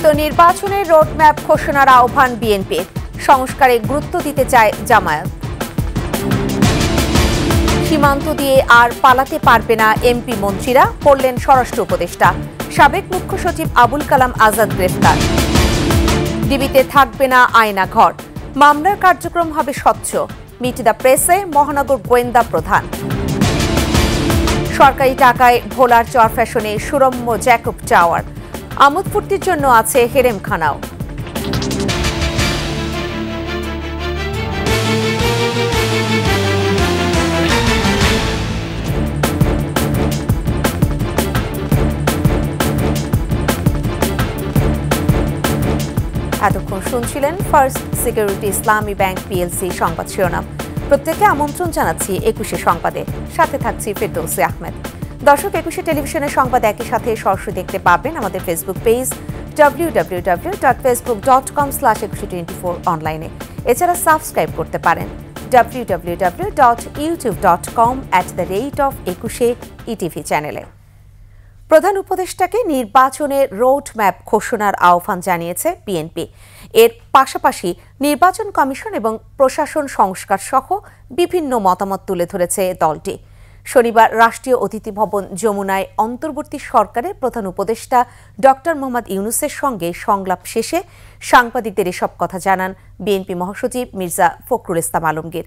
দ্রুত নির্বাচনের রোডম্যাপ ঘোষণার আহ্বান বিএনপির, সংস্কারে গুরুত্ব দিতে চায় জামায়াত। সীমান্ত দিয়ে আর পালাতে পারবে না এমপি মন্ত্রীরা, করলেন স্বরাষ্ট্র উপদেষ্টা। সাবেক মুখ্য সচিব আবুল কালাম আজাদ গ্রেফতার। ডিবিতে থাকবে না আয়না ঘর, মামলার কার্যক্রম হবে স্বচ্ছ, মিট দ্য প্রেসে মহানগর গোয়েন্দা প্রধান। সরকারি টাকায় ভোলার চর ফ্যাশনে সুরম্য জ্যাকব টাওয়ার, আমোদ ফুর্তির জন্য আছে হেরেমখানাও। এতক্ষণ শুনছিলেন ফার্স্ট সিকিউরিটি ইসলামী ব্যাংক পিএলসি সংবাদ শিরোনাম। প্রত্যেককে আমন্ত্রণ জানাচ্ছি 21 সংবাদে, সাথে থাকছি ফেরদৌসী আহমেদ। দর্শক, 21 টেলিভিশনের সংবাদ একই সাথে সরাসরি দেখতে পাবেন আমাদের ফেসবুক পেজ www.facebook.com/2124 অনলাইনে। এছাড়া সাবস্ক্রাইব করতে পারেন www.youtube.com/21 চ্যানেলে। প্রধান উপদেষ্টাকে নির্বাচনের রোড ম্যাপ ঘোষণার আহ্বান জানিয়েছে বিএনপি। এর পাশাপাশি নির্বাচন কমিশন এবং প্রশাসন সংস্কার সহ বিভিন্ন মতামত তুলে ধরেছে দলটি। শনিবার রাষ্ট্রীয় অতিথি ভবন যমুনায় অন্তর্বর্তী সরকারের প্রধান উপদেষ্টা ডক্টর মোহাম্মদ ইউনূসের সঙ্গে সংলাপ শেষে সাংবাদিকদের এসব কথা জানান বিএনপি মহাসচিব মির্জা ফখরুল ইসলাম আলমগীর।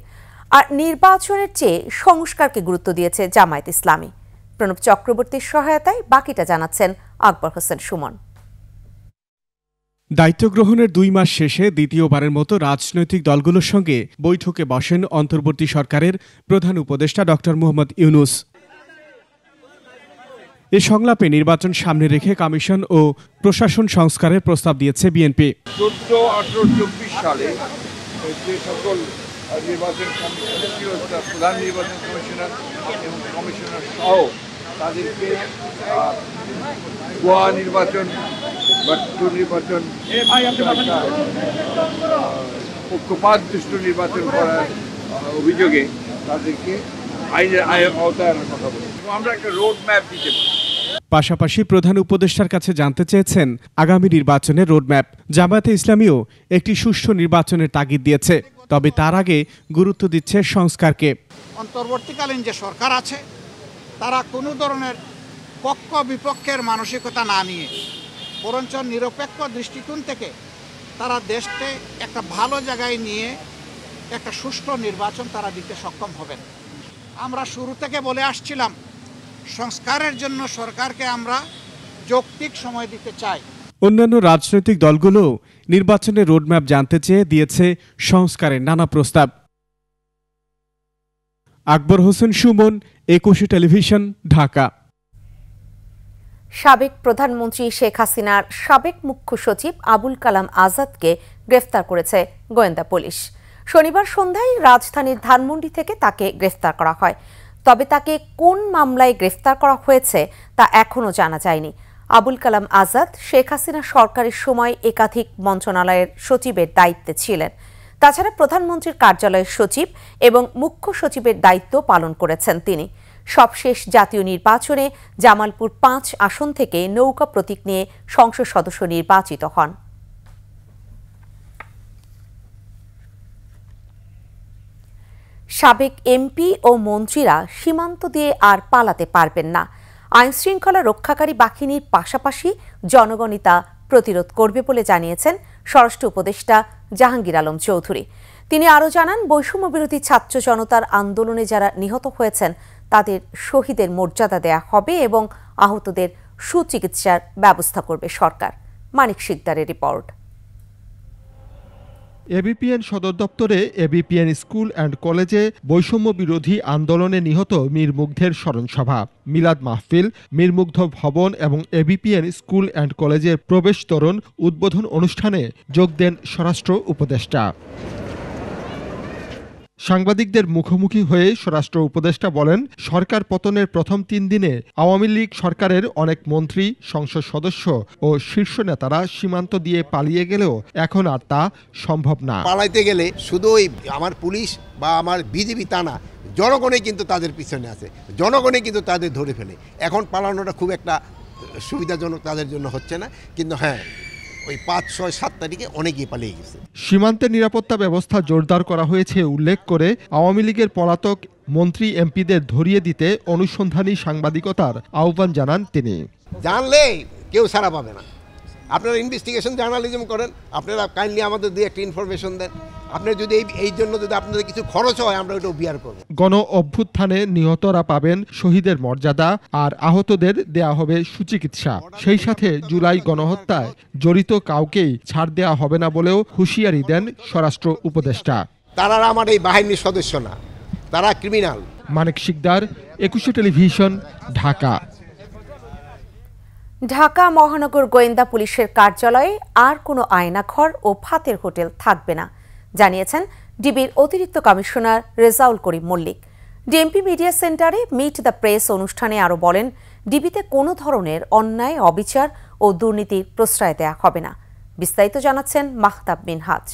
আর নির্বাচনের চেয়ে সংস্কারকে গুরুত্ব দিয়েছে জামায়াত ইসলামী। প্রণব চক্রবর্তীর সহায়তায় বাকিটা জানাচ্ছেন আকবর হোসেন সুমন। দায়িত্ব গ্রহণের 2 মাস শেষে দ্বিতীয়বারের মতো রাজনৈতিক দলগুলোর সঙ্গে বৈঠকে বসেন অন্তর্বর্তী সরকারের প্রধান উপদেষ্টা ডক্টর মোহাম্মদ ইউনূস। এ সংলাপে নির্বাচন সামনে রেখে কমিশন ও প্রশাসন সংস্কারের প্রস্তাব দিয়েছে বিএনপি। 14, 18, 24 সালে যে সকল নির্বাচন কমিশনার ছিল, প্রধান নির্বাচন কমিশনার এবং কমিশনার সহ তাদেরকে গোয়া নির্বাচন বা নির্বাচন পক্ষপাতদুষ্ট নির্বাচন করার অভিযোগে তাদেরকে আইনের আওতায় আনার কথা বলি এবং আমরা একটা রোড ম্যাপ দিতে পারি। পাশাপাশি প্রধান উপদেষ্টার কাছে জানতে চেয়েছেন আগামী নির্বাচনের রোডম্যাপ। জামায়াতে ইসলামীও একটি সুষ্ঠু নির্বাচনের তাগিদ দিয়েছে, তবে তার আগে গুরুত্ব দিচ্ছে সংস্কারকে। অন্তর্বর্তীকালীন যে সরকার আছে তারা কোনো ধরনের পক্ষ বিপক্ষের মানসিকতা না নিয়ে বরঞ্চ নিরপেক্ষ দৃষ্টিকোণ থেকে তারা দেশকে একটা ভালো জায়গায় নিয়ে একটা সুষ্ঠু নির্বাচন তারা দিতে সক্ষম হবেন। আমরা শুরু থেকে বলে আসছিলাম সংস্কারের জন্য সরকারকে আমরা যৌক্তিক সময় দিতে চাই। অন্যান্য রাজনৈতিক দলগুলো নির্বাচনের রোডম্যাপ জানতে চেয়ে দিয়েছে সংস্কারের নানা প্রস্তাব। আকবর হোসেন সুমন, 21 টেলিভিশন, ঢাকা। সাবেক প্রধানমন্ত্রী শেখ হাসিনার সাবেক মুখ্য সচিব আবুল কালাম আজাদকে গ্রেফতার করেছে গোয়েন্দা পুলিশ। শনিবার সন্ধ্যায় রাজধানীর ধানমন্ডি থেকে তাকে গ্রেফতার করা হয়। তবে তাকে কোন মামলায় গ্রেফতার করা হয়েছে তা এখনও জানা যায়নি। আবুল কালাম আজাদ শেখ হাসিনা সরকারের সময় একাধিক মন্ত্রণালয়ের সচিবের দায়িত্বে ছিলেন। তাছাড়া প্রধানমন্ত্রীর কার্যালয়ের সচিব এবং মুখ্য সচিবের দায়িত্ব পালন করেছেন তিনি। সবশেষ জাতীয় নির্বাচনে জামালপুর 5 আসন থেকে নৌকা প্রতীক নিয়ে সংসদ সদস্য নির্বাচিত হন। সাবেক এমপি ও মন্ত্রীরা সীমান্ত দিয়ে আর পালাতে পারবেন না। আইনশৃঙ্খলা রক্ষাকারী বাহিনীর পাশাপাশি জনগণই তা প্রতিরোধ করবে বলে জানিয়েছেন স্বরাষ্ট্র উপদেষ্টা জাহাঙ্গীর আলম চৌধুরী। তিনি আরও জানান, বৈষম্য বিরোধী ছাত্র জনতার আন্দোলনে যারা নিহত হয়েছেন তাদের শহীদের মর্যাদা দেয়া হবে এবং আহতদের সুচিকিৎসার ব্যবস্থা করবে সরকার। মানিক শিকদারের রিপোর্ট। এবিপিএন সদর দপ্তরে এবিপিএন স্কুল অ্যান্ড কলেজে বৈষম্য বিরোধী আন্দোলনে নিহত মীর মুগ্ধের স্মরণসভা, মিলাদ মাহফিল, মীর মুগ্ধ ভবন এবং এবিপিএন স্কুল অ্যান্ড কলেজের প্রবেশ তোরণ উদ্বোধন অনুষ্ঠানে যোগ দেন স্বরাষ্ট্র উপদেষ্টা। সাংবাদিকদের মুখোমুখি হয়ে স্বরাষ্ট্র উপদেষ্টা বলেন, সরকার পতনের প্রথম 3 দিনে আওয়ামী লীগ সরকারের অনেক মন্ত্রী, সংসদ সদস্য ও শীর্ষ নেতারা সীমান্ত দিয়ে পালিয়ে গেলেও এখন আর তা সম্ভব না। পালাইতে গেলে শুধু ওই আমার পুলিশ বা আমার বিজেপি তা না, জনগণই কিন্তু তাদের পিছনে আছে, জনগণই কিন্তু তাদের ধরে ফেলে। এখন পালানোটা খুব একটা সুবিধাজনক তাদের জন্য হচ্ছে না, কিন্তু হ্যাঁ ওই 5, 6, 7 তারিখে অনেকেই পালিয়ে গেছে। সীমান্তের নিরাপত্তা ব্যবস্থা জোরদার করা হয়েছে উল্লেখ করে আওয়ামী লীগের পলাতক মন্ত্রী এমপিদের ধরিয়ে দিতে অনুসন্ধানী সাংবাদিকতার আহ্বান জানান তিনি। জানলে কেউ ছাড়া পাবে না। আপনারা ইনভেস্টিগেশন জার্নালিজম করেন, আপনারা কাইন্ডলি আমাদের দিয়ে একটা ইনফরমেশন দেন। আপনার যদি এই জন্য যদি আপনাদের কিছু খরচ হয় আমরা ওটা বিয়ার করব। গণ অভ্যুত্থানে নিহতরা পাবেন শহীদের মর্যাদা আর আহতদের দেয়া হবে সুচিকিৎসা। সেই সাথে জুলাই গণহত্যায় জড়িত কাউকেই ছাড় দেওয়া হবে না বলেও হুঁশিয়ারি দেন স্বরাষ্ট্র উপদেষ্টা। তারা আমার এই বাহিনীর সদস্য না, তারা ক্রিমিনাল। মানিক শিকদার, 21 টেলিভিশন, ঢাকা। ঢাকা মহানগর গোয়েন্দা পুলিশের কার্যালয়ে আর কোনো আয়নাঘর ও ভাতের হোটেল থাকবে না জানিয়েছেন ডিবির অতিরিক্ত commissioner Rezaul Karim Mallick. DMP media সেন্টারে মিট দ্য প্রেস অনুষ্ঠানে আরও বলেন, ডিবিতে কোনো ধরনের অন্যায়, অবিচার ও দুর্নীতির প্রশ্রয় দেয়া হবে না। বিস্তারিত জানাচ্ছেন মাহতাব মিনহাজ।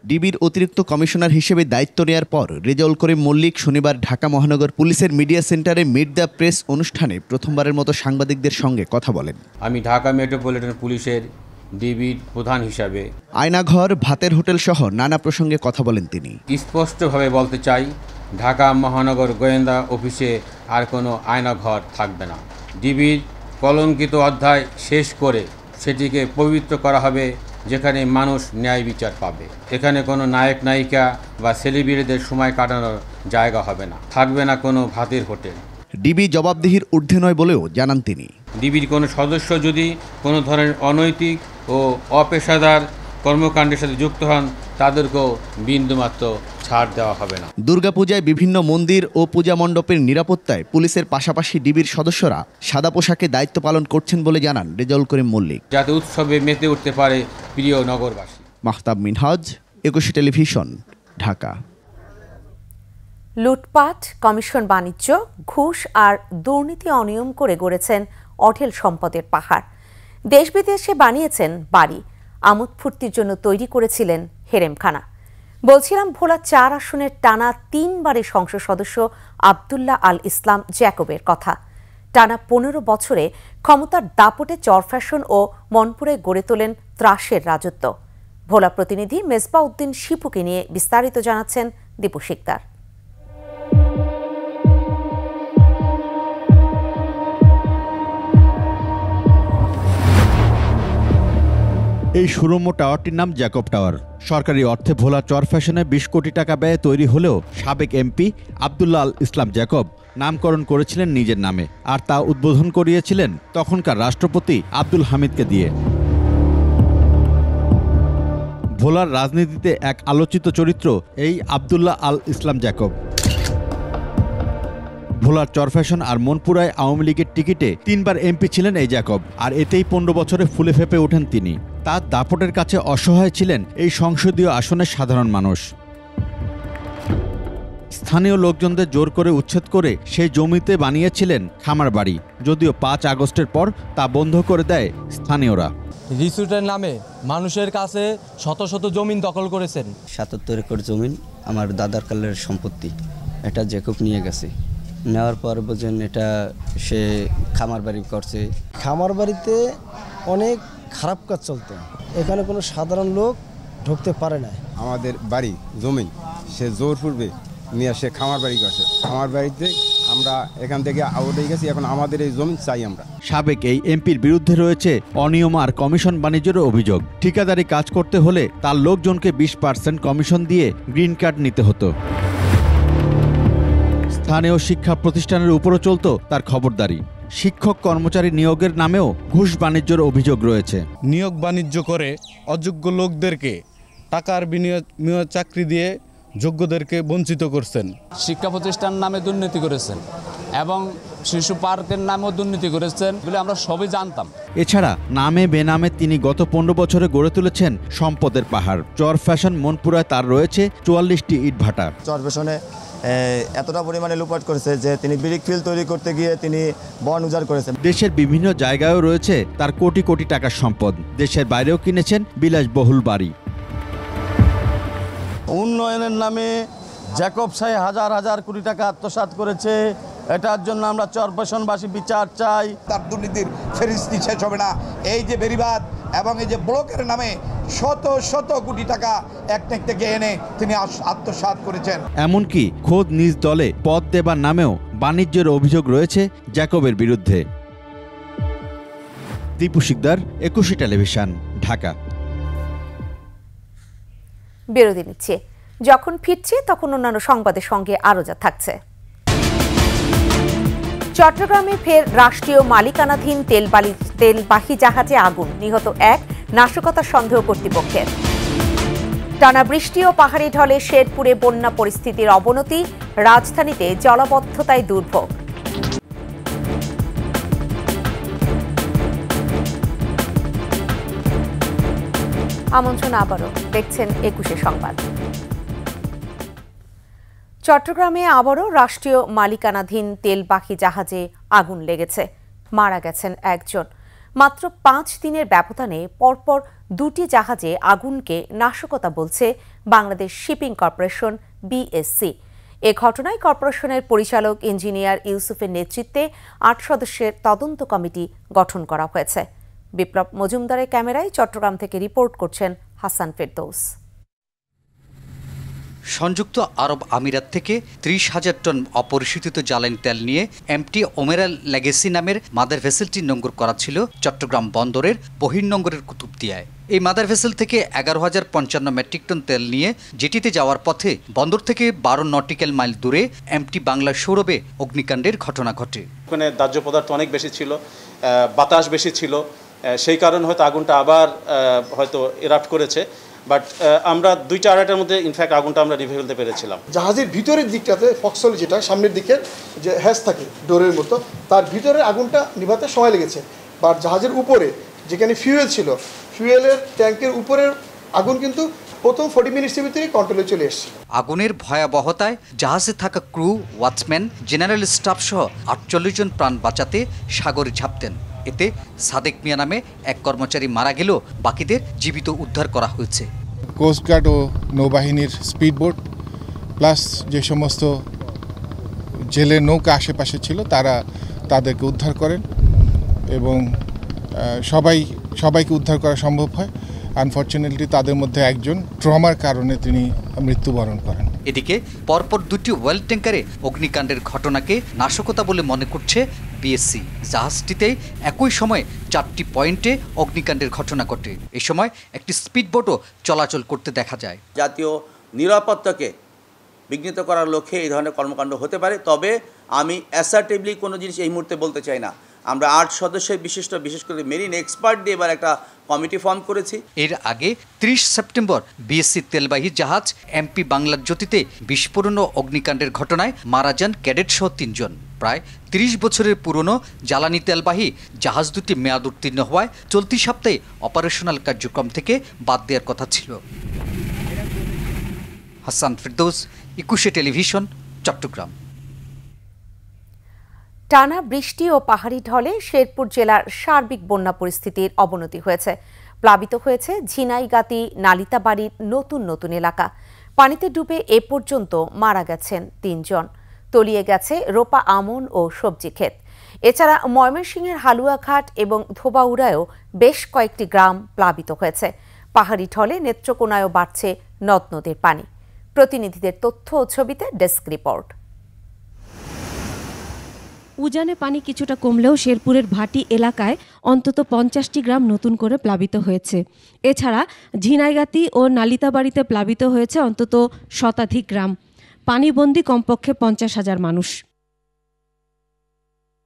ডিবির অতিরিক্ত কমিশনার হিসেবে দায়িত্ব নেয়ার পর রেজাউল করিম মল্লিক শনিবার ঢাকা মহানগর পুলিশের মিডিয়া সেন্টারে মিট দ্য প্রেস অনুষ্ঠানে প্রথমবারের মতো সাংবাদিকদের সঙ্গে কথা বলেন। আমি ঢাকা মেট্রোপলিটন পুলিশের ডিবির প্রধান হিসাবে আয়নাঘর, ভাতের হোটেল সহ নানা প্রসঙ্গে কথা বলেন তিনি। স্পষ্টভাবে বলতে চাই, ঢাকা মহানগর গোয়েন্দা অফিসে আর কোনো আয়নাঘর থাকবে না। ডিবির কলঙ্কিত অধ্যায় শেষ করে সেটিকে পবিত্র করা হবে, যেখানে মানুষ ন্যায় বিচার পাবে। এখানে কোনো নায়ক নায়িকা বা সেলিব্রিটিদের সময় কাটানোর জায়গা হবে না, থাকবে না কোনো ভাতের হোটেল। ডিবি জবাবদিহির ঊর্ধ্বে নয় বলেও জানান তিনি। ডিবির কোনো সদস্য যদি কোনো ধরনের অনৈতিক ও অপেশাদার কর্মকাণ্ডের সাথে যুক্ত হন, তাদেরকেও বিন্দুমাত্র ছাড় দেওয়া হবে না। দুর্গাপূজায় বিভিন্ন মন্দির ও পূজা মণ্ডপের নিরাপত্তায় পুলিশের পাশাপাশি ডিবির সদস্যরা সাদা পোশাকে দায়িত্ব পালন করছেন বলে জানান রেজাউল করিম মল্লিক। যাতে উৎসবে মেতে উঠতে পারে প্রিয় নগরবাসী। মাহতাব মিনহাজ, 21 টেলিভিশন, ঢাকা। লুটপাট, কমিশন বাণিজ্য, ঘুষ আর দুর্নীতি অনিয়ম করে গড়েছেন অঢেল সম্পদের পাহাড়। দেশ বিদেশে বানিয়েছেন বাড়ি, আমোদ ফুর্তির জন্য তৈরি করেছিলেন হেরেমখানা। বলছিলাম ভোলা 4 আসনের টানা 3 বারের সংসদ সদস্য আব্দুল্লাহ আল ইসলাম জ্যাকবের কথা। টানা 15 বছরে ক্ষমতার দাপটে চরফ্যাশন ও মনপুরে গড়ে তোলেন ত্রাসের রাজত্ব। ভোলা প্রতিনিধি মেজবা উদ্দিন শিপুকে নিয়ে বিস্তারিত জানাচ্ছেন দীপু শিকদার। এই সুরম্য টাওয়ারটির নাম জ্যাকব টাওয়ার। সরকারি অর্থে ভোলা চরফ্যাশনে 20 কোটি টাকা ব্যয়ে তৈরি হলেও সাবেক এমপি আব্দুল্লাহ আল ইসলাম জ্যাকব নামকরণ করেছিলেন নিজের নামে, আর তা উদ্বোধন করিয়েছিলেন তখনকার রাষ্ট্রপতি আব্দুল হামিদকে দিয়ে। ভোলার রাজনীতিতে এক আলোচিত চরিত্র এই আব্দুল্লাহ আল ইসলাম জ্যাকব। ভোলার চরফ্যাশন আর মনপুরায় আওয়ামী লীগের টিকিটে 3 বার এমপি ছিলেন এই জ্যাকব, আর এতেই 15 বছরে ফুলে ফেপে ওঠেন তিনি। তার দাপটের কাছে অসহায় ছিলেন এই সংসদীয় আসনের সাধারণ মানুষ। স্থানীয় লোকজনদের জোর করে উচ্ছেদ করে সেই জমিতে বানিয়েছিলেন খামার বাড়ি, যদিও 5 আগস্টের পর তা বন্ধ করে দেয় স্থানীয়রা। রিসুটের নামে মানুষের কাছে শত শত জমিন দখল করেছেন। 77 একর জমিন আমার দাদার কালের সম্পত্তি, এটা জ্যাকব নিয়ে গেছে। নেওয়ার পর বোঝেন এটা সে খামার বাড়ি করছে। খামার বাড়িতে অনেক খারাপ কাজ চলতো, এখানে কোনো সাধারণ লোক ঢুকতে পারে না। আমাদের বাড়ি জমি সে জোর পূর্বে নিয়ে সে খামার বাড়ি করছে। খামার বাড়িতে আমরা এখান থেকে আউট হয়ে গেছি, এখন আমাদের এই জমি চাই আমরা। সাবেক এই এমপির বিরুদ্ধে রয়েছে অনিয়ম আর কমিশন বাণিজ্যের অভিযোগ। ঠিকাদারি কাজ করতে হলে তার লোকজনকে 20% কমিশন দিয়ে গ্রিন কার্ড নিতে হতো। স্থানীয় শিক্ষা প্রতিষ্ঠানের উপরও চলত তার খবরদারি। শিক্ষক কর্মচারী নিয়োগের নামেও ঘুষ বাণিজ্যের অভিযোগ রয়েছে। নিয়োগ বাণিজ্য করে অযোগ্য লোকদেরকে টাকার বিনিময়ে চাকরি দিয়ে যোগ্যদেরকে বঞ্চিত করছেন। শিক্ষা প্রতিষ্ঠান নামে দুর্নীতি করেছেন এবং শিশু পার্কের নামেও দুর্নীতি করেছেন বলে আমরা সবই জানতাম। এছাড়া নামে বেনামে তিনি গত 15 বছরে গড়ে তুলেছেন সম্পদের পাহাড়। চরফ্যাশন মনপুরায় তার রয়েছে 44টি ইটভাটা। চরফ্যাশনে এতটা পরিমাণে লুটপাট করেছে যে তিনি ব্রিক ফিল তৈরি করতে গিয়ে তিনি বন উজাড় করেছেন। দেশের বিভিন্ন জায়গায়ও রয়েছে তার কোটি কোটি টাকার সম্পদ। দেশের বাইরেও কিনেছেন বিলাসবহুল বাড়ি। উন্নয়নের নামে জ্যাকব সাহেব হাজার হাজার কোটি টাকা আত্মসাৎ করেছে। এটার জন্য আমরা চরপেশনবাসী বিচার চাই। তার দুর্নীতির ফেরিস্তি শেষ হবে না। এই যে বেড়িবাঁধ এবং এই যে ব্লকের নামে শত শত কোটি টাকা একনেক থেকে এনে তিনি আত্মসাৎ করেছেন। এমনকি খোদ নিজ দলে পদ দেবার নামেও বাণিজ্যের অভিযোগ রয়েছে জ্যাকবের বিরুদ্ধে। দীপু শিকদার, একুশে টেলিভিশন, ঢাকা। বিরতি নিচ্ছে, যখন ফিরছে তখন অন্যান্য সংবাদের সঙ্গে আরও যা থাকছে। চট্টগ্রামে ফের রাষ্ট্রীয় মালিকানাধীন তেলবাহী জাহাজে আগুন, নিহত এক, নাশকতার সন্দেহ কর্তৃপক্ষের। টানা বৃষ্টি ও পাহাড়ি ঢলে শেরপুরে বন্যা পরিস্থিতির অবনতি, রাজধানীতে জলাবদ্ধতায় দুর্ভোগ। আমন্ত্রণ আবারও দেখছেন একুশে সংবাদ। চট্টগ্রামে আবারও রাষ্ট্রীয় মালিকানাধীন তেলবাহী জাহাজে আগুন লেগেছে, মারা গেছেন একজন। মাত্র 5 দিনের ব্যবধানে পরপর 2টি জাহাজে আগুনকে নাশকতা বলছে বাংলাদেশ শিপিং কর্পোরেশন বিএসসি। এ ঘটনায় কর্পোরেশনের পরিচালক ইঞ্জিনিয়ার ইউসুফের নেতৃত্বে 8 সদস্যের তদন্ত কমিটি গঠন করা হয়েছে। বিপ্লব মজুমদারের ক্যামেরায় চট্টগ্রাম থেকে রিপোর্ট করছেন হাসান ফেরদৌস। সংযুক্ত আরব আমিরাত থেকে 30,000 টন অপরিশোধিত জ্বালানি তেল নিয়ে এমটি ওমেরাল লেগেসি নামের মাদার ভেসেলটি নোঙ্গর করা ছিল চট্টগ্রাম বন্দরের বহির্নোঙ্গরের কুতুবদিয়ায়। এই মাদার ভেসেল থেকে 11,055 মেট্রিক টন তেল নিয়ে জেটিতে যাওয়ার পথে বন্দর থেকে 12 নটিক্যাল মাইল দূরে এমটি বাংলা সৌরভে অগ্নিকাণ্ডের ঘটনা ঘটে। ওখানে দাহ্য পদার্থ অনেক বেশি ছিল, বাতাস বেশি ছিল, সেই কারণে হয়তো আগুনটা আবার হয়তো এরাপ্ট করেছে। বাট আমরা 2-2.5টার মধ্যে ইনফ্যাক্ট আগুনটা আমরা নিভে ফেলতে পেরেছিলাম। জাহাজের ভিতরের দিকটাতে ফক্সল যেটা সামনের দিকের যে হ্যাজ থাকে ডোরের মতো, তার ভিতরে আগুনটা নিভাতে সময় লেগেছে। বাট জাহাজের উপরে যেখানে ফিউয়েল ছিল, ফিউয়েলের ট্যাঙ্কের উপরের আগুন কিন্তু প্রথম 40 মিনিটের ভিতরেই কন্ট্রোলে চলে এসেছে। আগুনের ভয়াবহতায় জাহাজে থাকা ক্রু, ওয়াচম্যান, জেনারেল স্টাফ সহ 48 জন প্রাণ বাঁচাতে সাগরে ঝাঁপতেন। এতে সাদেক মিয়া নামে এক কর্মচারী মারা গেলেও বাকিদের জীবিত উদ্ধার করা হয়েছে। কোস্টগার্ড ও নৌবাহিনীর স্পিডবোট প্লাস যে সমস্ত জেলের নৌকা আশেপাশে ছিল তারা তাদেরকে উদ্ধার করেন এবং সবাইকে উদ্ধার করা সম্ভব হয়। আনফর্চুনেটলি তাদের মধ্যে একজন ট্রমার কারণে তিনি মৃত্যুবরণ করেন। এদিকে পরপর 2টি ওয়েল ট্যাঙ্কারে অগ্নিকাণ্ডের ঘটনাকে নাশকতা বলে মনে করছে বিএসসি। জাহাজটিতে একই সময়ে 4টি পয়েন্টে অগ্নিকাণ্ডের ঘটনা ঘটে। এই সময় একটি স্পিডবোটও চলাচল করতে দেখা যায়। জাতীয় নিরাপত্তাকে বিঘ্নিত করার লক্ষ্যে এই ধরনের কর্মকাণ্ড হতে পারে, তবে আমি অ্যাসার্টিভলি কোনো জিনিস এই মুহূর্তে বলতে চাই না। আমরা 8 সদস্যের বিশেষ করে মেরিন এক্সপার্ট দিয়ে এবার একটা কমিটি ফর্ম করেছি। এর আগে 30 সেপ্টেম্বর বিএসসি তেলবাহী জাহাজ এমপি বাংলার জ্যোতিতে বিস্ফোরণ ও অগ্নিকাণ্ডের ঘটনায় মারা যান ক্যাডেট সহ 3 জন। প্রায় 30 বছরের পুরনো জ্বালানি তেলবাহী জাহাজ দুটি মেয়াদ উত্তীর্ণ হওয়ায় চলতি সপ্তাহে অপারেশনাল কার্যক্রম থেকে বাদ দেওয়ার কথা ছিল। হাসান ফেরদৌস, একুশে টেলিভিশন, চট্টগ্রাম। টানা বৃষ্টি ও পাহাড়ি ঢলে শেরপুর জেলার সার্বিক বন্যা পরিস্থিতির অবনতি হয়েছে। প্লাবিত হয়েছে ঝিনাইগাতি, নালিতাবাড়ির নতুন এলাকা। পানিতে ডুবে এ পর্যন্ত মারা গেছেন 3 জন। তলিয়ে গেছে রোপা আমন ও সবজি ক্ষেত। এছাড়া ময়মনসিংহের হালুয়াঘাট এবং ধোবাউড়ায়ও বেশ কয়েকটি গ্রাম প্লাবিত হয়েছে। পাহাড়ি ঢলে নেত্রকোনায়ও বাড়ছে নদ নদীর পানি। প্রতিনিধিদের তথ্য ও ছবিতে ডেস্ক রিপোর্ট। উজানে পানি কিছুটা কমলেও শেরপুরের ভাটি এলাকায় অন্তত 50টি গ্রাম নতুন করে প্লাবিত হয়েছে। এছাড়া ঝিনাইগাতি ও নালিতাবাড়িতে প্লাবিত হয়েছে অন্তত শতাধিক গ্রাম। পানিবন্দী কমপক্ষে 50,000 মানুষ।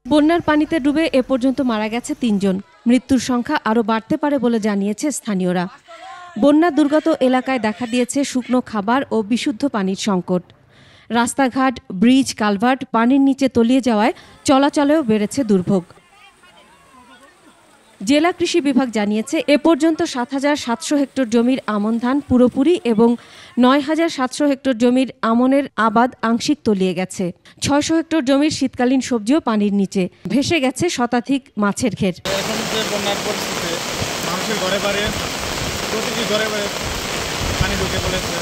বন্যার পানিতে ডুবে এ পর্যন্ত মারা গেছে 3 জন। মৃত্যুর সংখ্যা আরও বাড়তে পারে বলে জানিয়েছে স্থানীয়রা। বন্যা দুর্গত এলাকায় দেখা দিয়েছে শুকনো খাবার ও বিশুদ্ধ পানির সংকট। রাস্তাঘাট, ব্রিজ, কালভার্ট পানির নিচে তলিয়ে যাওয়ায় চলাচলেও বেড়েছে দুর্ভোগ। জেলা কৃষি বিভাগ জানিয়েছে এ পর্যন্ত 7,700 হেক্টর জমির আমন ধান পুরোপুরি এবং 9,700 হেক্টর জমির আমনের আবাদ আংশিক তলিয়ে গেছে। 600 হেক্টর জমির শীতকালীন সবজিও পানির নিচে। ভেসে গেছে শতাধিক মাছের ঘের। এখন যে বন্যার পরিস্থিতি, মানুষের ঘরে বাড়ি প্রতিটি ঘরে পানি ঢুকে পড়েছে।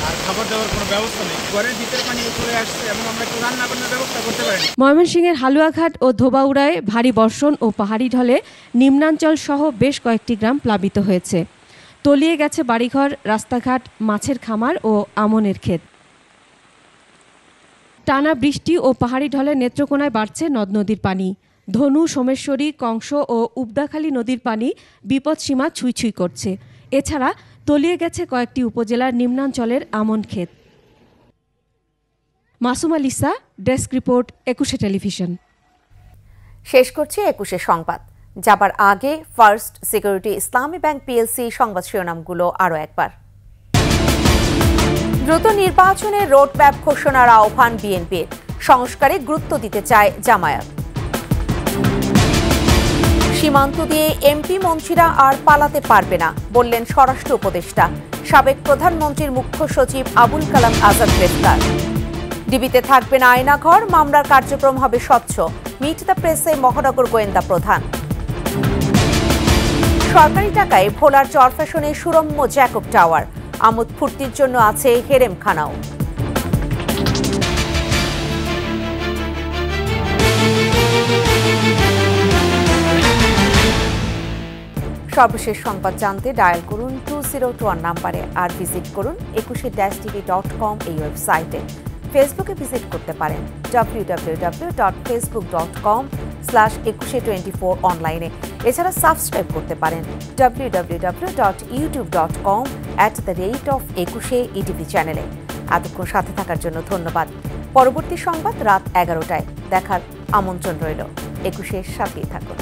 আর খাবার দাবার কোনো ব্যবস্থা নেই। ঘরের ভিতরে পানি চলে আসছে এবং আমরা একটু রান্না বান্নার ব্যবস্থা করতে পারিনি। ময়মনসিংহের হালুয়াঘাট ও ধোবাউড়ায় ভারী বর্ষণ ও পাহাড়ি ঢলে নিম্নাঞ্চল সহ বেশ কয়েকটি গ্রাম প্লাবিত হয়েছে। তলিয়ে গেছে বাড়িঘর, রাস্তাঘাট, মাছের খামার ও আমনের ক্ষেত। টানা বৃষ্টি ও পাহাড়ি ঢলে নেত্রকোনায় বাড়ছে নদ নদীর পানি। ধনু, সোমেশ্বরী, কংস ও উবদাখালী নদীর পানি বিপদসীমা ছুঁই ছুঁই করছে। এছাড়া তলিয়ে গেছে কয়েকটি উপজেলার নিম্নাঞ্চলের আমন ক্ষেত। Masuma Lisa, desk report, 21 television. শেষ করছি 21 সংবাদ। যাবার আগে ফার্স্ট সিকিউরিটি ইসলামী ব্যাংক পিএলসি সংবাদ শিরোনামগুলো আরও একবার। দ্রুত নির্বাচনে রোডম্যাপ ঘোষণার আহ্বান বিএনপির, সংস্কারে গুরুত্ব দিতে চায় জামায়াত। সীমান্ত দিয়ে এমপি মন্ত্রীরা আর পালাতে পারবে না বললেন স্বরাষ্ট্র উপদেষ্টা। সাবেক প্রধানমন্ত্রীর মুখ্য সচিব আবুল কালাম আজাদ গ্রেফতার। ডিবিতে থাকবে না আয়নাঘর, মামলার কার্যক্রম হবে স্বচ্ছ, মিট দ্য প্রেসে মহানগর গোয়েন্দা প্রধান। সরকারি টাকায় ভোলার চরফ্যাশনে সুরম্য জ্যাকব টাওয়ার, আমোদ ফুর্তির জন্য আছে হেরেমখানাও। সর্বশেষ সংবাদ জানতে ডায়াল করুন 2021 নাম্বারে, আর ভিজিট করুন 21-tv.com এই ওয়েবসাইটে। ফেসবুকে ভিজিট করতে পারেন www.facebook.com/2124 অনলাইনে। এছাড়া সাবস্ক্রাইব করতে পারেন www.youtube.com/21 চ্যানেলে। এতক্ষণ সাথে থাকার জন্য ধন্যবাদ। পরবর্তী সংবাদ রাত 11টায় দেখার আমন্ত্রণ রইল। 21-এর সাথেই থাকুন।